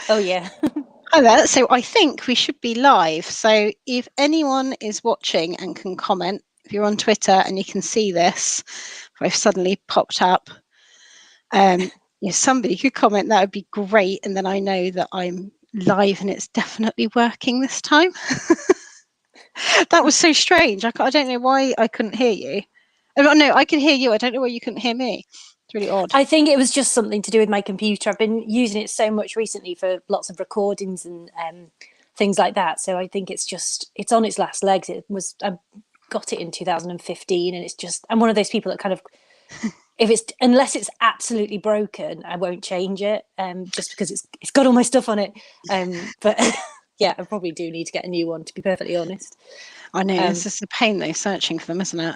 Oh yeah. Hi there. So I think we should be live. So if anyone is watching and can comment, if you're on Twitter and you can see this, I've suddenly popped up. If somebody could comment, that would be great. And then I know that I'm live and it's definitely working this time. That was so strange. I don't know why I couldn't hear you. Oh, no, I can hear you. I don't know why you couldn't hear me. It's really odd. I think it was just something to do with my computer. I've been using it so much recently for lots of recordings and things like that. So I think it's on its last legs. I got it in 2015, and I'm one of those people that kind of, unless it's absolutely broken, I won't change it. Just because it's got all my stuff on it. But yeah, I probably do need to get a new one, to be perfectly honest. I know, it's just a pain though, searching for them, isn't it?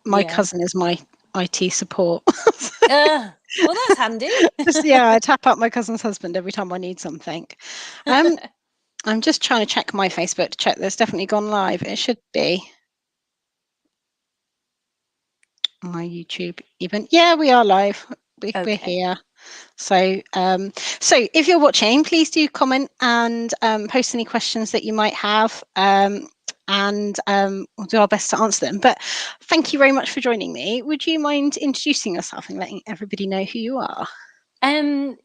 My cousin is my IT support. Well, that's handy. I tap up my cousin's husband every time I need something. I'm just trying to check my Facebook to check that's definitely gone live. It should be. My YouTube even. Yeah, we are live. We're here. So if you're watching, please do comment and post any questions that you might have. And we'll do our best to answer them. But thank you very much for joining me. Would you mind introducing yourself and letting everybody know who you are?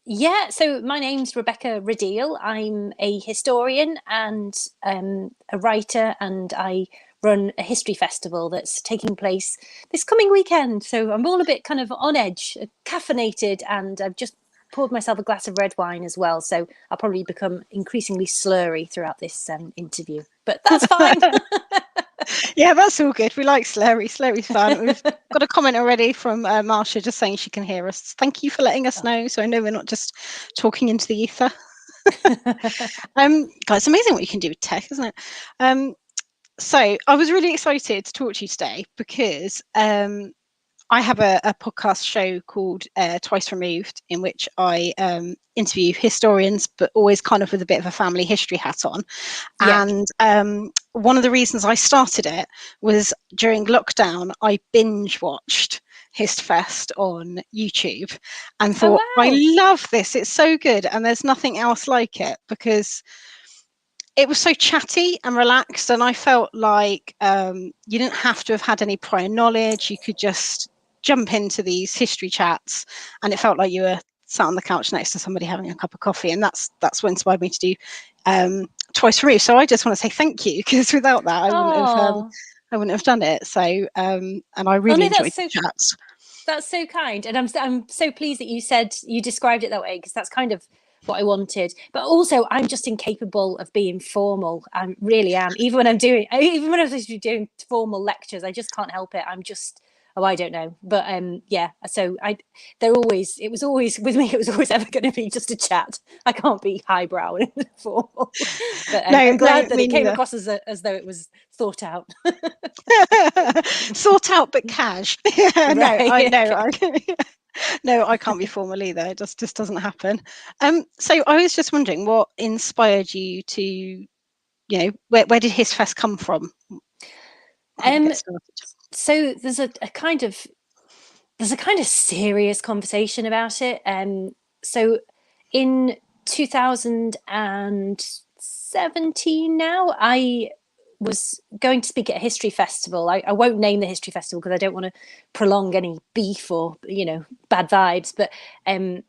Yeah, so my name's Rebecca Rideal. I'm a historian and a writer, and I run a history festival that's taking place this coming weekend. So I'm all a bit kind of on edge, caffeinated, and I've just poured myself a glass of red wine as well. So I'll probably become increasingly slurry throughout this interview, but that's fine. Yeah, that's all good. We like slurry. Slurry's fun. We've got a comment already from Marsha just saying she can hear us. Thank you for letting us know. So I know we're not just talking into the ether. God, it's amazing what you can do with tech, isn't it? So I was really excited to talk to you today because I have a podcast show called Twice Removed, in which I interview historians, but always kind of with a bit of a family history hat on. Yeah. And one of the reasons I started it was during lockdown, I binge watched HistFest on YouTube and thought, oh, wow, I love this. It's so good. And there's nothing else like it because it was so chatty and relaxed. And I felt like you didn't have to have had any prior knowledge. You could just jump into these history chats and it felt like you were sat on the couch next to somebody having a cup of coffee. And that's what inspired me to do Twice Removed. So I just want to say thank you, because without that I wouldn't have done it. So and I really enjoyed the chats. That's so kind, and I'm so pleased that you described it that way, because that's kind of what I wanted. But also, I'm just incapable of being formal. I really am. Even when I'm supposed to be doing formal lectures, I just can't help it. I'm just, I don't know. But yeah. So it was always with me. It was always ever going to be just a chat. I can't be highbrow and formal. But I'm glad that it came across as though it was thought out. Thought out, but cash. Yeah, right. No, I can't be formal either. It just doesn't happen. So I was just wondering what inspired you to, where did HistFest come from? So there's a kind of serious conversation about it. So in 2017 now, I was going to speak at a history festival. I won't name the history festival because I don't want to prolong any beef or bad vibes. But I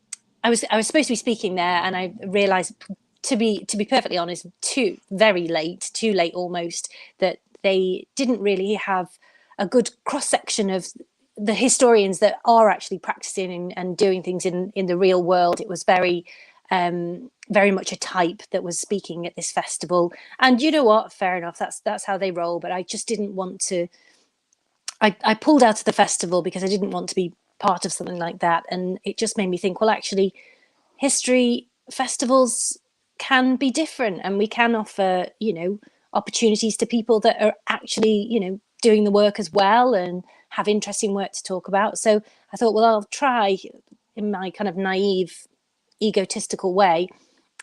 was supposed to be speaking there, and I realised, to be perfectly honest, too late almost, that they didn't really have a good cross section of the historians that are actually practicing and doing things in the real world. It was very much a type that was speaking at this festival, and you know what, fair enough, that's how they roll. But I just didn't want to. I pulled out of the festival because I didn't want to be part of something like that, and it just made me think, well, actually, history festivals can be different, and we can offer opportunities to people that are actually doing the work as well and have interesting work to talk about. So I thought, well, I'll try, in my kind of naive, egotistical way.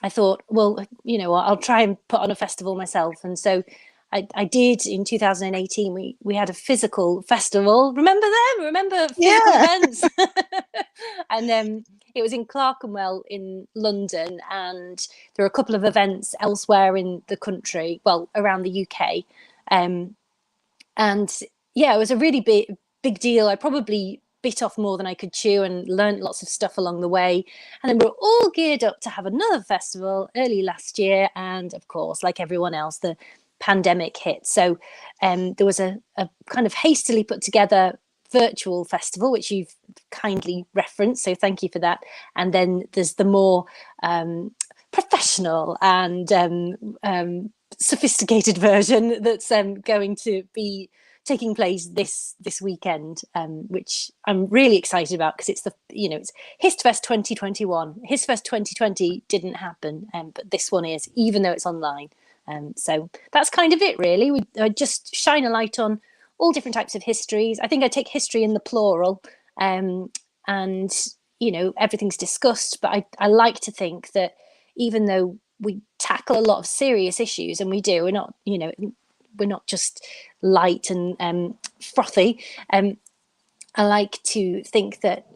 I thought, well, I'll try and put on a festival myself. And so I did in 2018. We had a physical festival. Remember them? Remember physical events? And it was in Clerkenwell in London, and there are a couple of events elsewhere in the country, well, around the UK. And yeah, it was a really big deal. I probably bit off more than I could chew and learned lots of stuff along the way. And then we were all geared up to have another festival early last year. And of course, like everyone else, the pandemic hit. So there was a kind of hastily put together virtual festival, which you've kindly referenced. So thank you for that. And then there's the more professional and sophisticated version that's going to be taking place this weekend, which I'm really excited about, because it's it's HistFest 2021. HistFest 2020 didn't happen, but this one is, even though it's online. So that's kind of it, really. We just shine a light on all different types of histories. I think I take history in the plural, and everything's discussed. But I like to think that even though we tackle a lot of serious issues, and we do, we're not just light and frothy. I like to think that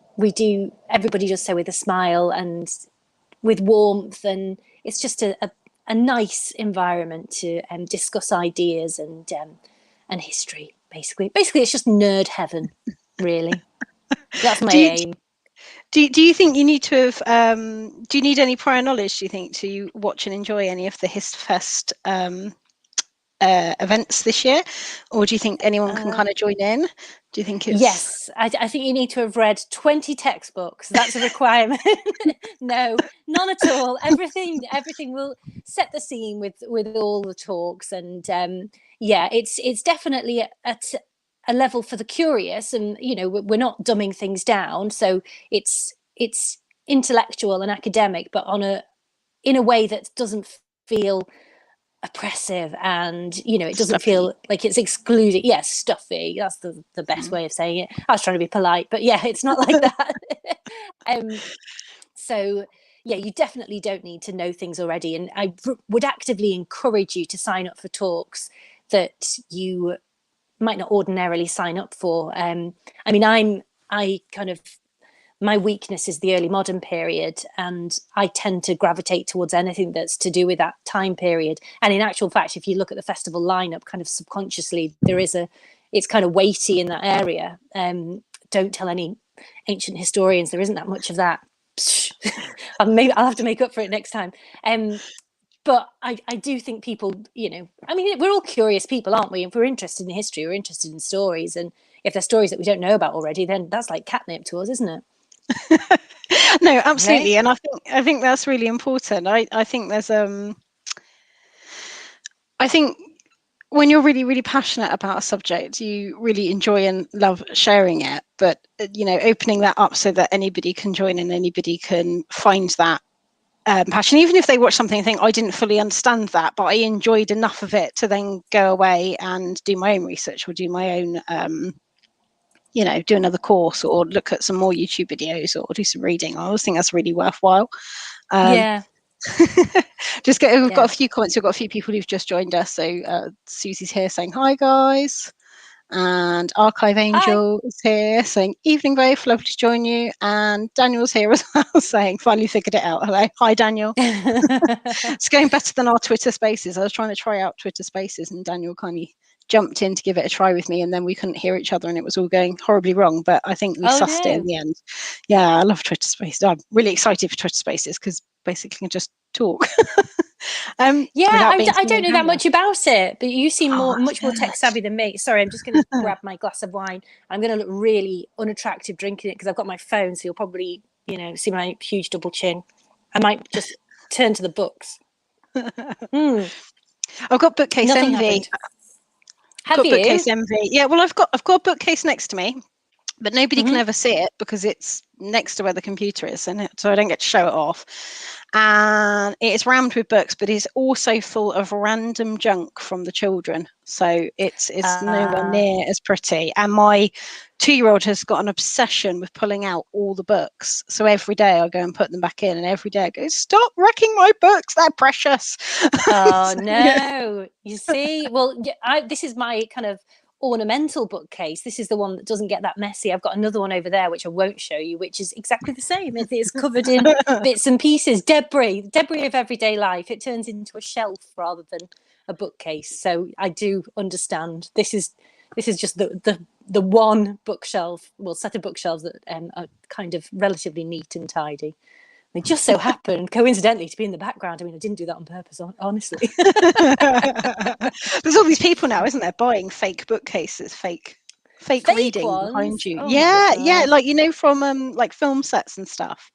everybody does so with a smile and with warmth, and it's just a nice environment to discuss ideas and history. Basically, it's just nerd heaven, really. That's my aim. Do you think you need to have? Do you need any prior knowledge, do you think, to watch and enjoy any of the HistFest events this year, or do you think anyone can kind of join in? Do you think it's... Yes, I think you need to have read 20 textbooks. That's a requirement. No, none at all. Everything will set the scene with all the talks, and it's definitely at a level for the curious, and we're not dumbing things down, so it's intellectual and academic, but in a way that doesn't feel oppressive, and it doesn't feel like it's excluding. Yes, stuffy, that's the best way of saying it. I was trying to be polite, but yeah, it's not like that. So yeah, you definitely don't need to know things already, and I would actively encourage you to sign up for talks that you might not ordinarily sign up for. My weakness is the early modern period, and I tend to gravitate towards anything that's to do with that time period. And in actual fact, if you look at the festival lineup, kind of subconsciously, it's kind of weighty in that area. Don't tell any ancient historians, there isn't that much of that. I'll have to make up for it next time. But I do think people, we're all curious people, aren't we? If we're interested in history, we're interested in stories. And if there's stories that we don't know about already, then that's like catnip to us, isn't it? No, absolutely. Right? And I think that's really important. I think there's I think when you're really, really passionate about a subject, you really enjoy and love sharing it. But opening that up so that anybody can join and anybody can find that passion, even if they watch something and think, I didn't fully understand that, but I enjoyed enough of it to then go away and do my own research, or do my own do another course, or look at some more YouTube videos, or do some reading. I always think that's really worthwhile. Yeah. We've got a few comments. We've got a few people who've just joined us. So Susie's here saying hi, guys. And Archive Angel is here saying evening, Rafe, lovely to join you. And Daniel's here as well saying finally figured it out. Hello. Hi, Daniel. It's going better than our Twitter Spaces. I was trying to try out Twitter Spaces, and Daniel kind of jumped in to give it a try with me, and then we couldn't hear each other and it was all going horribly wrong, but I think we sussed it in the end. Yeah, I love Twitter Spaces. I'm really excited for Twitter Spaces because basically I can just talk. I don't know that much about it, but you seem much more tech savvy than me. Sorry, I'm just going to grab my glass of wine. I'm going to look really unattractive drinking it because I've got my phone, so you'll probably see my huge double chin. I might just turn to the books. I've got bookcase Nothing envy. Happened. Have got you? Bookcase envy. Yeah, well, I've got a bookcase next to me, but nobody can ever see it because it's next to where the computer is, and so I don't get to show it off. And it's rammed with books, but it's also full of random junk from the children. So it's nowhere near as pretty. And my 2-year-old has got an obsession with pulling out all the books. So every day I go and put them back in, and every day I go, stop wrecking my books, they're precious. Oh, no. You see, well, this is my kind of ornamental bookcase. This is the one that doesn't get that messy. I've got another one over there which I won't show you, which is exactly the same. It's covered in bits and pieces, debris of everyday life. It turns into a shelf rather than a bookcase. So I do understand. This is just the one bookshelf, well, set of bookshelves that are kind of relatively neat and tidy. They just so happened, coincidentally, to be in the background. I mean, I didn't do that on purpose, honestly. There's all these people now, isn't there, buying fake bookcases, fake reading ones? behind you. Oh Yeah, like, you know, from like film sets and stuff,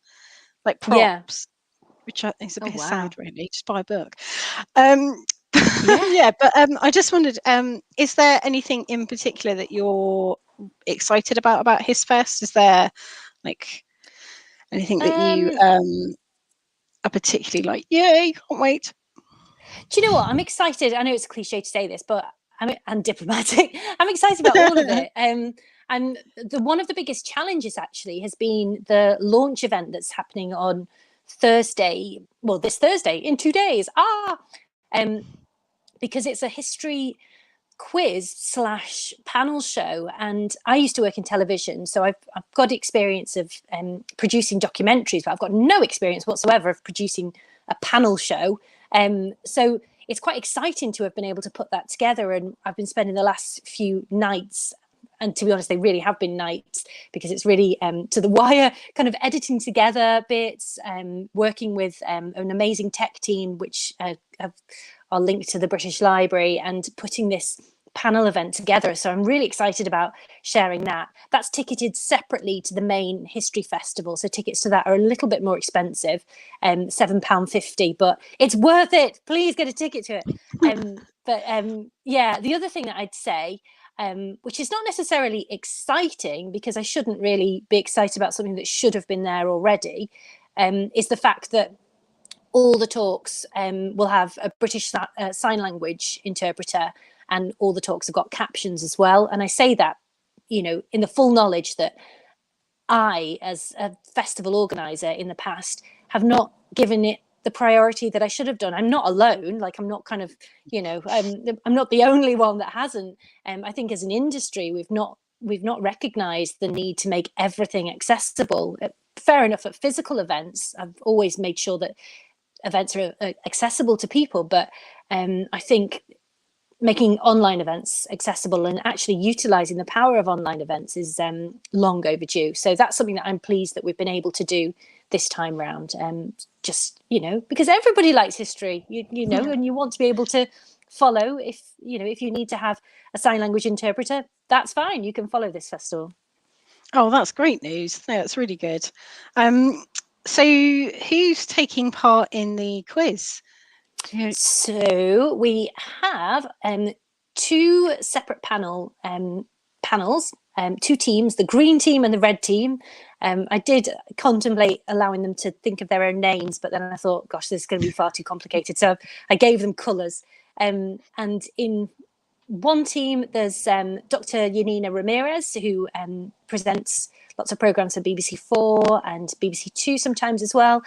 like props, which is a bit sad, really. Just buy a book. Yeah, but I just wondered, is there anything in particular that you're excited about HistFest? Is there like anything that you are particularly like, yay, can't wait? Do you know what? I'm excited. I know it's a cliche to say this, but I'm diplomatic. I'm excited about all of it. And one of the biggest challenges actually has been the launch event that's happening on Thursday. Well, this Thursday in 2 days. Because it's a history quiz / panel show, and I used to work in television, so I've got experience of producing documentaries, but I've got no experience whatsoever of producing a panel show. So it's quite exciting to have been able to put that together, and I've been spending the last few nights, and to be honest, they really have been nights, because it's really to the wire, kind of editing together bits, working with an amazing tech team, which are linked to the British Library, and putting this panel event together. So I'm really excited about sharing that. That's ticketed separately to the main history festival. So tickets to that are a little bit more expensive, £7.50, but it's worth it. Please get a ticket to it. Yeah, the other thing that I'd say, which is not necessarily exciting, because I shouldn't really be excited about something that should have been there already, is the fact that all the talks will have a British Sign Language interpreter, and all the talks have got captions as well. And I say that, you know, in the full knowledge that I, as a festival organizer in the past, have not given it the priority that I should have done. I'm not alone. Like, I'm not kind of, you know, I'm not the only one that hasn't. I think as an industry, we've not recognized the need to make everything accessible. Fair enough, at physical events, I've always made sure that events are accessible to people, but I think making online events accessible and actually utilizing the power of online events is long overdue. So that's something that I'm pleased that we've been able to do this time round. Just, you know, because everybody likes history, you know, and you want to be able to follow. If you need to have a sign language interpreter, that's fine. You can follow this festival. Oh, that's great news. No, that's really good. So who's taking part in the quiz? So we have two separate panels, two teams, the green team and the red team. I did contemplate allowing them to think of their own names, but then I thought, gosh, this is going to be far too complicated. So I gave them colours. And in one team, there's Dr. Yanina Ramirez, who presents lots of programmes for BBC 4 and BBC 2 sometimes as well.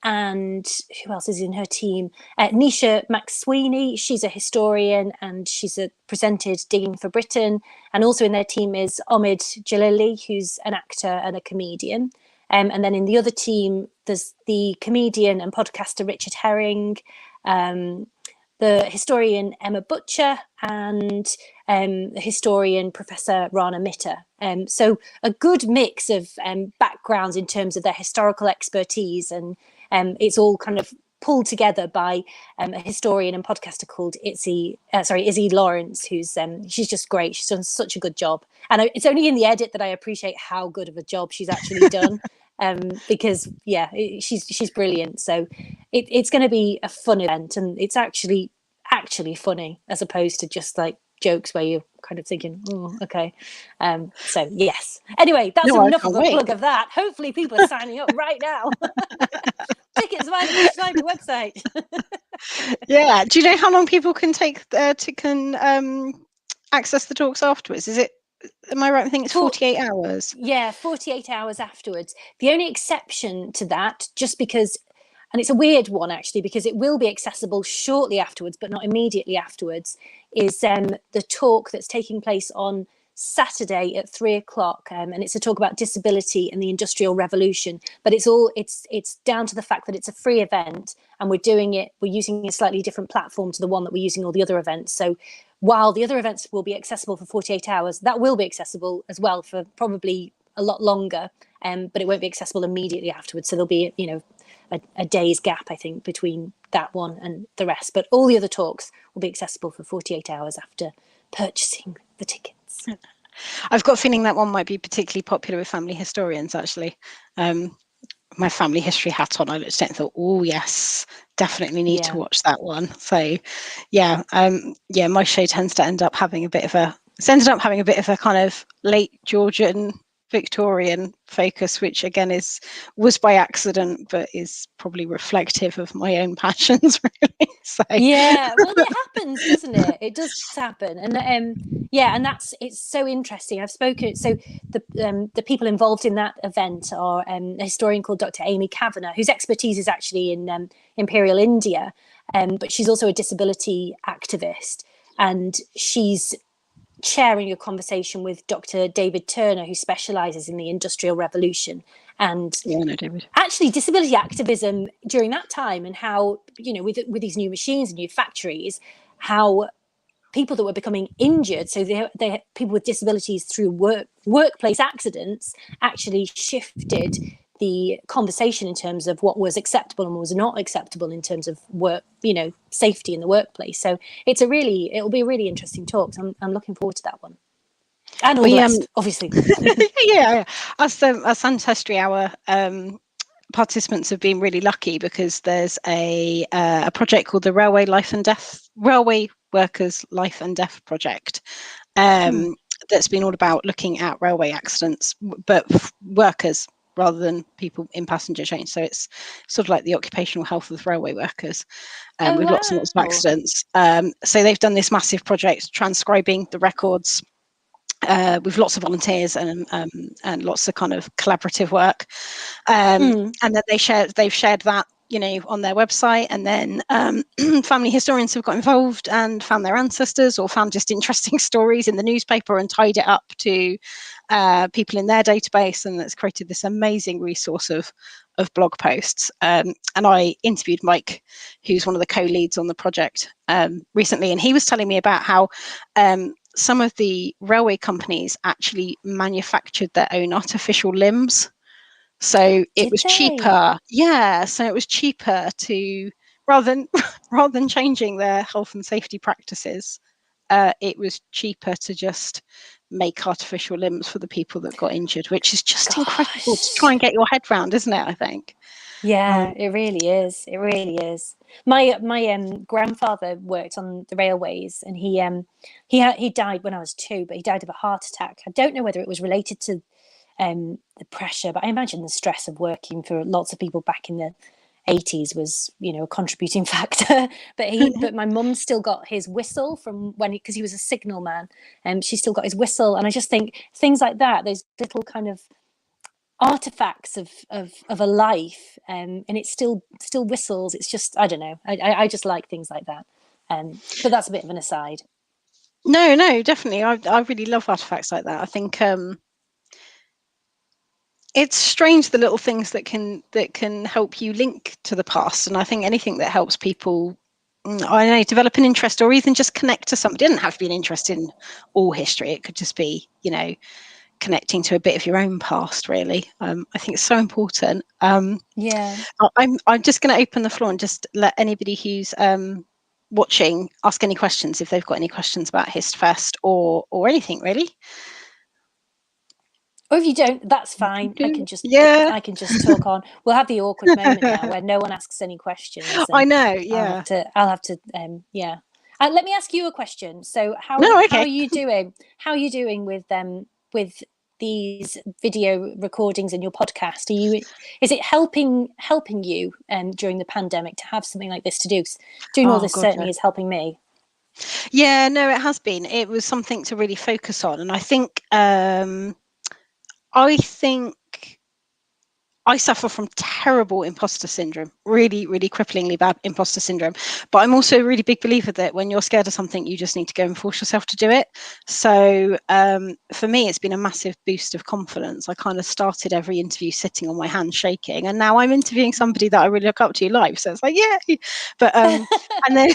And who else is in her team? Nisha McSweeney, she's a historian and she's presented Digging for Britain. And also in their team is Omid Jalili, who's an actor and a comedian. And then in the other team, there's the comedian and podcaster Richard Herring, the historian Emma Butcher, and the historian Professor Rana Mitter. So a good mix of backgrounds in terms of their historical expertise, and it's all kind of pulled together by a historian and podcaster called Izzy Lawrence, who's she's just great. She's done such a good job, and it's only in the edit that I appreciate how good of a job she's actually done. Because she's brilliant. So it's going to be a fun event, and it's actually funny, as opposed to just like jokes where you're kind of thinking, oh, okay. So yes. Anyway, that's enough of a plug of that. Hopefully people are signing up right now. Tickets via the website. Yeah. Do you know how long people can take access the talks afterwards? Am I right in thinking it's 48 hours? Yeah, 48 hours afterwards. The only exception to that, just because and it's a weird one actually, because it will be accessible shortly afterwards, but not immediately afterwards, is the talk that's taking place on Saturday at 3:00, and it's a talk about disability and the Industrial Revolution. But it's down to the fact that it's a free event, and we're using a slightly different platform to the one that we're using all the other events. So while the other events will be accessible for 48 hours, that will be accessible as well for probably a lot longer, but it won't be accessible immediately afterwards. So there'll be, a day's gap, I think, between that one and the rest. But all the other talks will be accessible for 48 hours after purchasing the tickets. I've got a feeling that one might be particularly popular with family historians, actually. My family history hat on, I looked at it and thought, oh yes, definitely need to watch that one. So my show tends to end up having a bit of a kind of late Georgian Victorian focus, which again was by accident, but is probably reflective of my own passions, really. So yeah, well, it happens, doesn't it? It does happen, and and it's so interesting. I've spoken, so the people involved in that event are a historian called Dr. Amy Kavanagh, whose expertise is actually in Imperial India, but she's also a disability activist, and she's chairing a conversation with Dr. David Turner, who specialises in the Industrial Revolution and actually disability activism during that time, and how, with these new machines and new factories, how people that were becoming injured, so they people with disabilities through workplace accidents, actually shifted the conversation in terms of what was acceptable and what was not acceptable in terms of work, safety in the workplace. So it'll be a really interesting talk. So I'm looking forward to that one. And all the rest, obviously. Yeah. Us Ancestry Hour participants have been really lucky, because there's a project called the Railway Workers Life and Death Project, that's been all about looking at railway accidents, but workers rather than people in passenger trains. So it's sort of like the occupational health of railway workers, with lots and lots of accidents. So they've done this massive project transcribing the records, with lots of volunteers and lots of kind of collaborative work, and then they've shared that on their website, and then family historians have got involved and found their ancestors, or found just interesting stories in the newspaper and tied it up to people in their database, and that's created this amazing resource of blog posts. And I interviewed Mike, who's one of the co-leads on the project, recently, and he was telling me about how some of the railway companies actually manufactured their own artificial limbs. So it was cheaper. Yeah. So it was cheaper to, rather than changing their health and safety practices, it was cheaper to just make artificial limbs for the people that got injured, which is just incredible to try and get your head round, isn't it? I think. Yeah, it really is. It really is. My grandfather worked on the railways, and he died when I was 2, but he died of a heart attack. I don't know whether it was related to the pressure, but I imagine the stress of working for lots of people back in the 80s was, a contributing factor. But my mum still got his whistle from because he was a signal man, and she still got his whistle. And I just think things like that, those little kind of artifacts of a life, and it still whistles. It's just, I don't know, I just like things like that, but that's a bit of an aside. No, definitely. I really love artifacts like that. I think it's strange, the little things that can help you link to the past, and I think anything that helps people, I don't know, develop an interest, or even just connect to something. It doesn't have to be an interest in all history. It could just be, connecting to a bit of your own past, really. I think it's so important. Yeah. I'm just going to open the floor and just let anybody who's watching ask any questions, if they've got any questions about HistFest or anything, really. Or if you don't, that's fine. I can just talk on. We'll have the awkward moment now where no one asks any questions. I know. Yeah. I'll have to. Yeah. Let me ask you a question. So how are you doing? How are you doing with these video recordings in your podcast? Is it helping you during the pandemic to have something like this to do? Doing all this certainly is helping me. Yeah, no, it has been. It was something to really focus on, and I think I suffer from terrible imposter syndrome, really, really cripplingly bad imposter syndrome. But I'm also a really big believer that when you're scared of something, you just need to go and force yourself to do it. So for me, it's been a massive boost of confidence. I kind of started every interview sitting on my hands shaking, and now I'm interviewing somebody that I really look up to live. So it's like, yay! But and then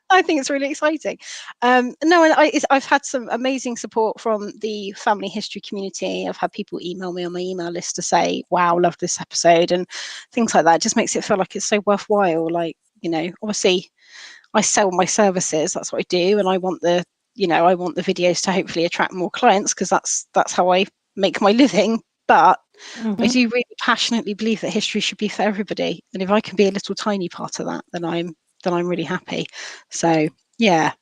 I think it's really exciting. No, and I've had some amazing support from the family history community. I've had people email me on my email list to say, wow, love this episode, and things like that. It just makes it feel like it's so worthwhile. Like, obviously I sell my services, that's what I do, and I want the videos to hopefully attract more clients, because that's how I make my living. But I do really passionately believe that history should be for everybody, and if I can be a little tiny part of that, then I'm really happy. So yeah.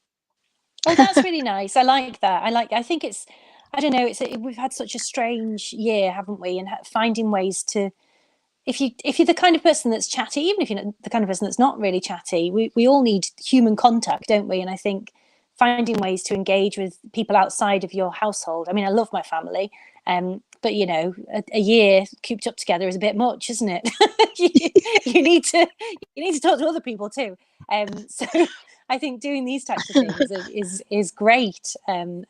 Oh, that's really nice. I like that. I think it's, I don't know, we've had such a strange year, haven't we? And finding ways to, if you're the kind of person that's chatty, even if you're not the kind of person that's not really chatty, we all need human contact, don't we? And I think finding ways to engage with people outside of your household. I mean, I love my family, but a year cooped up together is a bit much, isn't it? you need to talk to other people too. So I think doing these types of things is great, and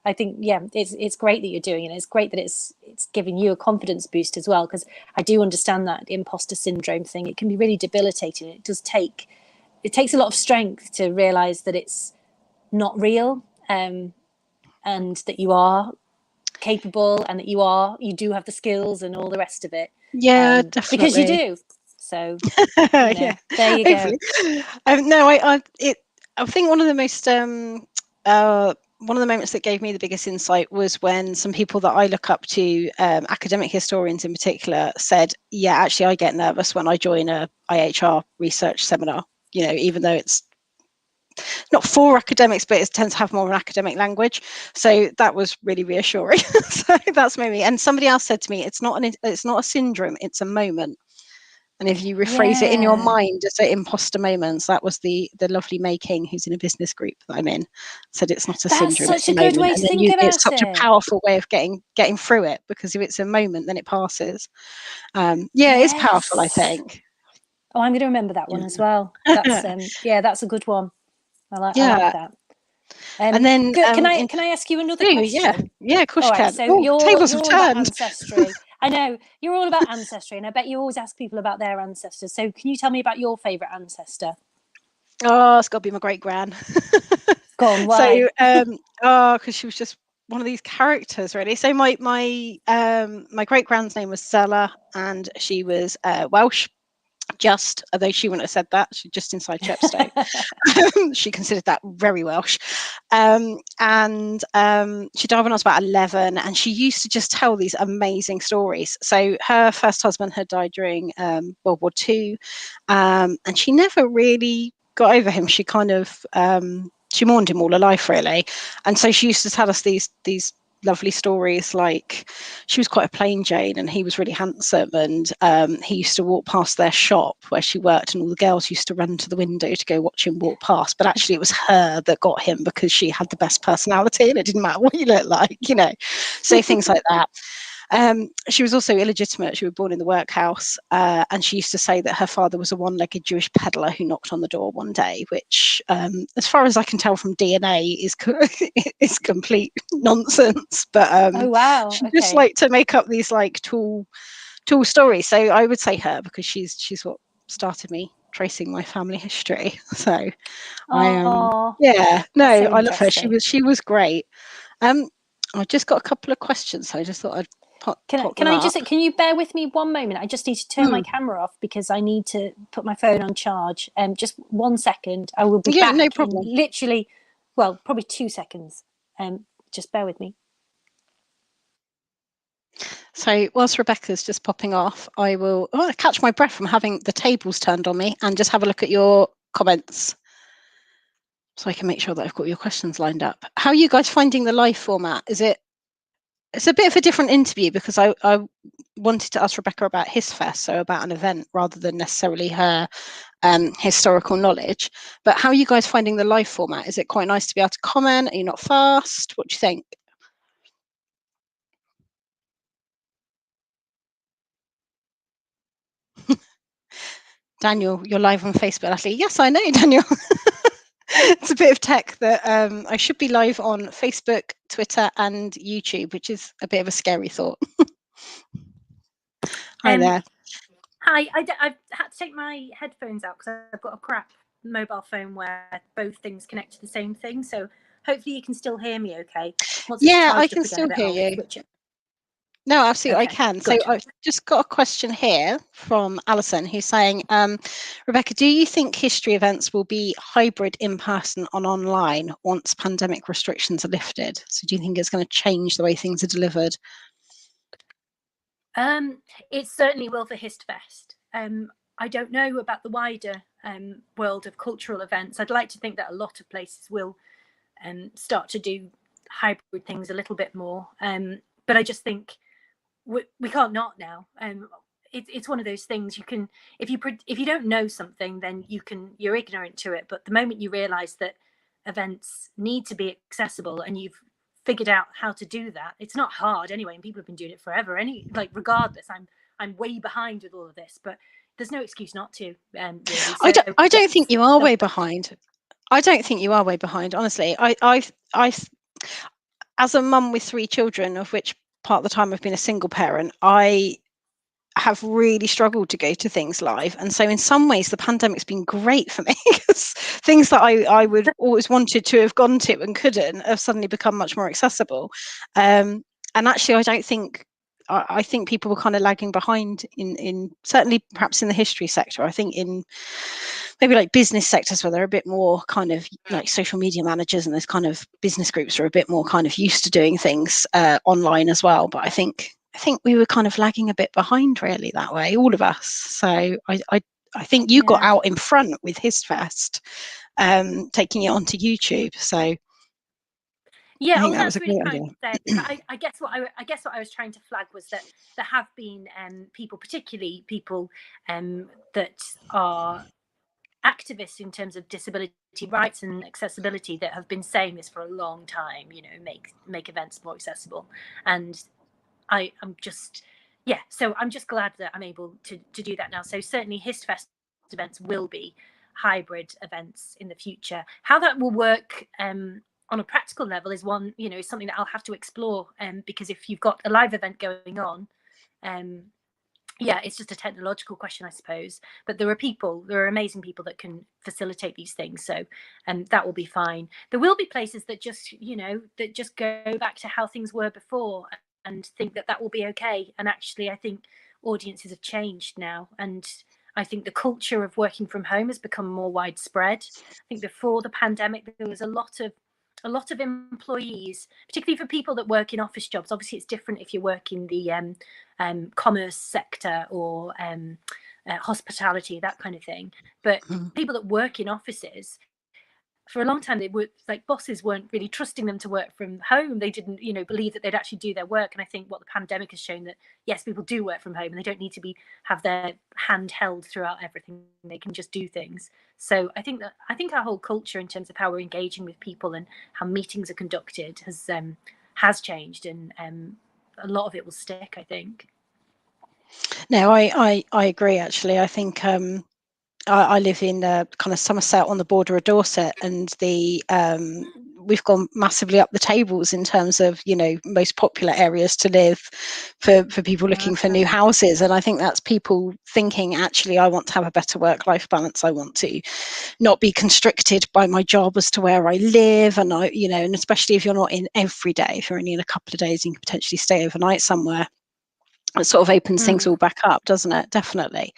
I think it's great that you're doing it. It's great that it's giving you a confidence boost as well, because I do understand that imposter syndrome thing. It can be really debilitating. It takes a lot of strength to realize that it's not real, and that you are capable, and that you do have the skills and all the rest of it. Yeah, Because you definitely. do. So Yeah, there you hopefully. go. No, I think one of the most one of the moments that gave me the biggest insight was when some people that I look up to, academic historians in particular, said, yeah, actually I get nervous when I join a IHR research seminar, even though it's not for academics, but it tends to have more of an academic language. So that was really reassuring. So that's maybe. And somebody else said to me, it's not a syndrome, it's a moment. And if you rephrase it in your mind as imposter moments, that was the lovely May King, who's in a business group that I'm in, said it's not a That's syndrome, such it's a a good moment. way And to then think it's about such a it. powerful way of getting through it, because if it's a moment, then it passes. It's powerful, I Yes. think. Oh, I'm going to remember that one as well. That's that's a good one. I like that. And then Good. Can I ask you another question? of course All you right. can. So Oh, tables you're have all about turned. ancestry. I know you're all about ancestry, and I bet you always ask people about their ancestors. So can you tell me about your favourite ancestor? Oh, it's got to be my great gran. Go on. So Why? because she was just one of these characters, really. So my great gran's name was Zella, and she was Welsh. Just, although she wouldn't have said that, she's just inside Chepstow. She considered that very Welsh. And she died when I was about 11, and she used to just tell these amazing stories. So her first husband had died during World War II, and she never really got over him. She kind of she mourned him all her life, really. And so she used to tell us these lovely stories, like she was quite a plain Jane and he was really handsome, and he used to walk past their shop where she worked, and all the girls used to run to the window to go watch him walk past, but actually it was her that got him, because she had the best personality and it didn't matter what you looked like, so things like that. She was also illegitimate. She was born in the workhouse, and she used to say that her father was a one-legged Jewish peddler who knocked on the door one day, which, as far as I can tell from DNA, is complete nonsense. But Oh wow. she just Okay. liked to make up these like tall stories. So I would say her, because she's what started me tracing my family history. So I Oh, that's no, so I love her. interesting. She was great. I've just got a couple of questions, so I just thought I'd pop Can them I up. just, can you bear with me one moment? I just need to turn my camera off because I need to put my phone on charge. Just 1 second. I will be Yeah, no back in problem. literally, well, probably 2 seconds. Just bear with me. So whilst Rebecca's just popping off, I will catch my breath from having the tables turned on me and just have a look at your comments, so I can make sure that I've got your questions lined up. How are you guys finding the live format? It's a bit of a different interview, because I wanted to ask Rebecca about HistFest, so about an event rather than necessarily her historical knowledge. But how are you guys finding the live format? Is it quite nice to be able to comment? Are you not fast? What do you think? Daniel, you're live on Facebook, Natalie. Yes, I know, Daniel. It's a bit of tech that I should be live on Facebook, Twitter, and YouTube, which is a bit of a scary thought. Hi there. Hi, I've had to take my headphones out because I've got a crap mobile phone where both things connect to the same thing. So hopefully you can still hear me okay. Once it's Yeah, I charged can up again still a bit, hear I'll you. switch it. No, absolutely, Okay, I can. good. So I've just got a question here from Alison, who's saying, Rebecca, do you think history events will be hybrid, in person and online once pandemic restrictions are lifted? So do you think it's going to change the way things are delivered? It certainly will for HistFest. I don't know about the wider world of cultural events. I'd like to think that a lot of places will start to do hybrid things a little bit more. But I just think we can't not now. It's one of those things you can, if you don't know something, then you're ignorant to it. But the moment you realise that events need to be accessible and you've figured out how to do that, it's not hard anyway, and people have been doing it forever. Regardless, I'm way behind with all of this, but there's no excuse not to. Really. So, I don't yes, think you are way behind. I don't think you are way behind, honestly. I as a mum with 3 children, of which part of the time I've been a single parent, I have really struggled to go to things live. And so in some ways the pandemic's been great for me because things that I would always wanted to have gone to and couldn't have suddenly become much more accessible. And actually I think people were kind of lagging behind in certainly perhaps in the history sector. I think in maybe like business sectors where they're a bit more kind of like social media managers and those kind of business groups are a bit more kind of used to doing things online as well. But I think we were kind of lagging a bit behind really that way, all of us. So I think you got out in front with HistFest, taking it onto YouTube. So yeah, I think that was that's a really great kind idea. of said. I guess what I was trying to flag was that there have been people, particularly people that are activists in terms of disability rights and accessibility, that have been saying this for a long time. You know, make events more accessible, and I'm just So I'm just glad that I'm able to do that now. So certainly, HistFest events will be hybrid events in the future. How that will work on a practical level is something that I'll have to explore. Because if you've got a live event going on, it's just a technological question, I suppose. But there are amazing people that can facilitate these things. So that will be fine. There will be places that just go back to how things were before and think that will be okay. And actually, I think audiences have changed now. And I think the culture of working from home has become more widespread. I think before the pandemic, there was a lot of employees, particularly for people that work in office jobs. Obviously, it's different if you work in the commerce sector or hospitality, that kind of thing. But people that work in offices, for a long time, they were like, bosses weren't really trusting them to work from home. They didn't, believe that they'd actually do their work. And I think what the pandemic has shown, that yes, people do work from home and they don't need to have their hand held throughout everything. They can just do things. So I think our whole culture in terms of how we're engaging with people and how meetings are conducted has changed, and a lot of it will stick, I think. No, I agree. Actually, I think I live in kind of Somerset on the border of Dorset, and we've gone massively up the tables in terms of most popular areas to live for people looking for new houses. And I think that's people thinking, actually, I want to have a better work-life balance. I want to not be constricted by my job as to where I live, and and especially if you're not in every day, if you're only in a couple of days, you can potentially stay overnight somewhere. It sort of opens things all back up, doesn't it? Definitely.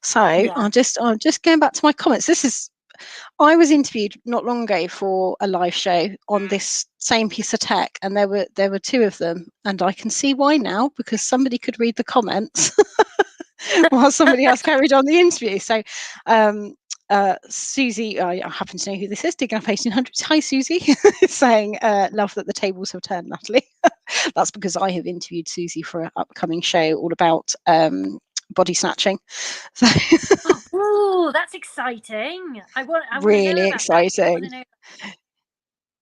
So I'm just going back to my comments. I was interviewed not long ago for a live show on this same piece of tech, and there were 2 of them, and I can see why now, because somebody could read the comments while somebody else carried on the interview. So Susie, I happen to know who this is, digging up 1800s. Hi Susie, saying love that the tables have turned, Natalie. That's because I have interviewed Susie for an upcoming show all about body snatching. So oh, that's exciting. I want really to know about exciting. that. I want to know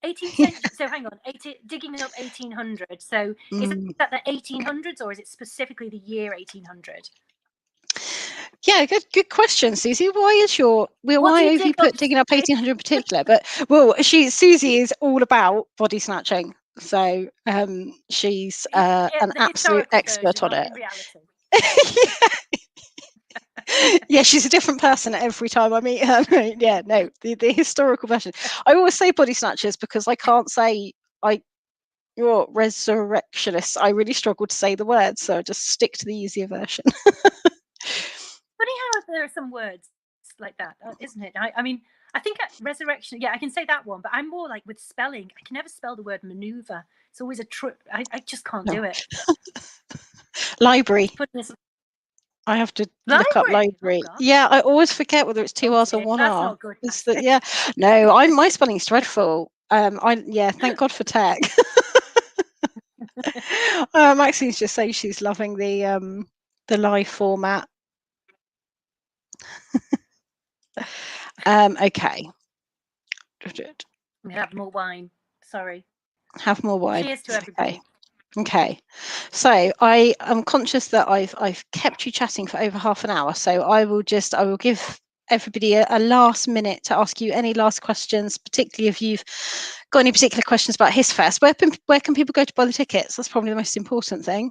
18th century. So hang on, digging up 1800. So is that the 1800s, or is it specifically the year 1800? Yeah, good question, Susie. Why What do have you you put digging up 1800 in particular? But well, Susie is all about body snatching, so she's Yeah, an the absolute historical expert version, on not it. in reality. Yeah, she's a different person every time I meet her. Yeah, no, the historical version. I always say body snatchers because I can't say you're resurrectionists. I really struggle to say the word, so I just stick to the easier version. Funny how there are some words like that, isn't it? I mean, I think resurrection. Yeah, I can say that one, but I'm more like with spelling. I can never spell the word maneuver. It's always a trip. I just can't No. do it. Library. Put this I have to look up library. Oh library. God. Yeah, I always forget whether it's two Oh R's or dear, one that's R. not good. It's that, yeah. No, my spelling's dreadful. Thank God for tech. Maxine's just saying she's loving the live format. Okay. We have more wine. Sorry. Have more wine. Cheers to everybody. Okay. So I am conscious that I've kept you chatting for over half an hour. So I will give everybody a last minute to ask you any last questions, particularly if you've got any particular questions about HistFest. Where can people go to buy the tickets? That's probably the most important thing.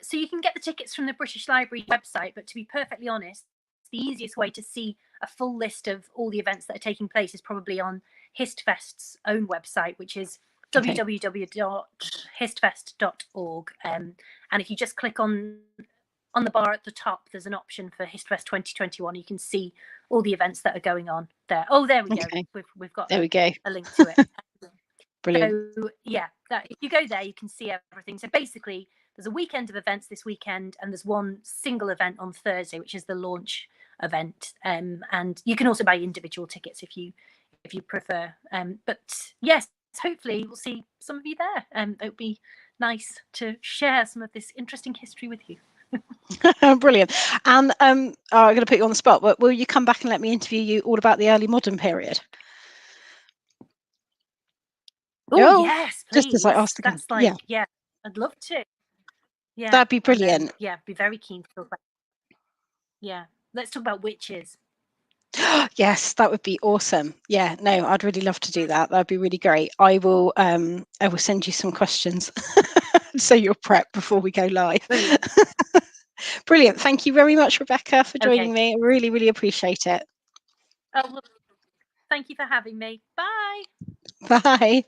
So you can get the tickets from the British Library website, but to be perfectly honest, the easiest way to see a full list of all the events that are taking place is probably on HistFest's own website, which is www.histfest.org. And if you just click on the bar at the top, there's an option for HistFest 2021. You can see all the events that are going on there. Oh, there we go. We've got we go. A link to it. Brilliant. So yeah, if you go there, you can see everything. So basically, there's a weekend of events this weekend, and there's one single event on Thursday, which is the launch event. And you can also buy individual tickets if you prefer. But yes, hopefully we'll see some of you there. It would be nice to share some of this interesting history with you. Brilliant. And I'm going to put you on the spot, but will you come back and let me interview you all about the early modern period? Oh yes, please. Just as I asked again. That's like, yeah, I'd love to. Yeah, that'd be brilliant. Yeah, be very keen to talk about. Yeah, let's talk about witches. Yes, that would be awesome. Yeah, no, I'd really love to do that. That'd be really great. I will send you some questions so you're prepped before we go live. Brilliant. Brilliant. Thank you very much, Rebecca, for joining me. I really, really appreciate it. Oh, well, thank you for having me. Bye. Bye.